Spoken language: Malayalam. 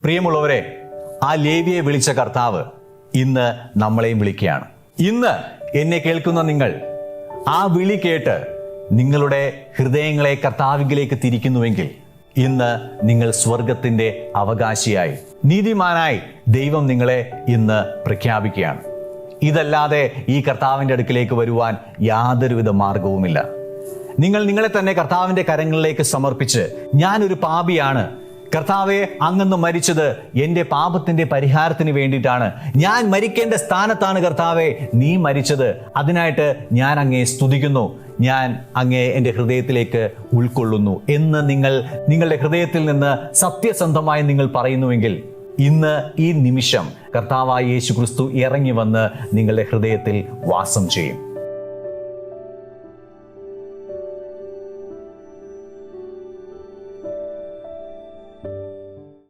പ്രിയമുള്ളവരെ, ആ ലേവിയെ വിളിച്ച കർത്താവ് ഇന്ന് നമ്മളെയും വിളിക്കുകയാണ്. ഇന്ന് എന്നെ കേൾക്കുന്ന നിങ്ങൾ ആ വിളി കേട്ട് നിങ്ങളുടെ ഹൃദയങ്ങളെ കർത്താവിലേക്ക് തിരിക്കുന്നുവെങ്കിൽ ഇന്ന് നിങ്ങൾ സ്വർഗത്തിന്റെ അവകാശിയായി, നീതിമാനായി ദൈവം നിങ്ങളെ ഇന്ന് പ്രഖ്യാപിക്കുകയാണ്. ഇതല്ലാതെ ഈ കർത്താവിൻ്റെ അടുക്കിലേക്ക് വരുവാൻ യാതൊരുവിധ മാർഗവുമില്ല. നിങ്ങൾ നിങ്ങളെ തന്നെ കർത്താവിൻ്റെ കരങ്ങളിലേക്ക് സമർപ്പിച്ച്, ഞാനൊരു പാപിയാണ് കർത്താവെ, അങ്ങന്ന് മരിച്ചത് എൻ്റെ പാപത്തിന്റെ പരിഹാരത്തിന് വേണ്ടിയിട്ടാണ്, ഞാൻ മരിക്കേണ്ട സ്ഥാനത്താണ് കർത്താവെ നീ മരിച്ചത്, അതിനായിട്ട് ഞാൻ അങ്ങയെ സ്തുതിക്കുന്നു, ഞാൻ അങ്ങയെ എൻ്റെ ഹൃദയത്തിലേക്ക് ഉൾക്കൊള്ളുന്നു എന്ന് നിങ്ങളുടെ ഹൃദയത്തിൽ നിന്ന് സത്യസന്ധമായി നിങ്ങൾ പറയുന്നുവെങ്കിൽ ഇന്ന് ഈ നിമിഷം കർത്താവായ യേശു ക്രിസ്തു ഇറങ്ങി വന്ന് നിങ്ങളുടെ ഹൃദയത്തിൽ വാസം ചെയ്യും.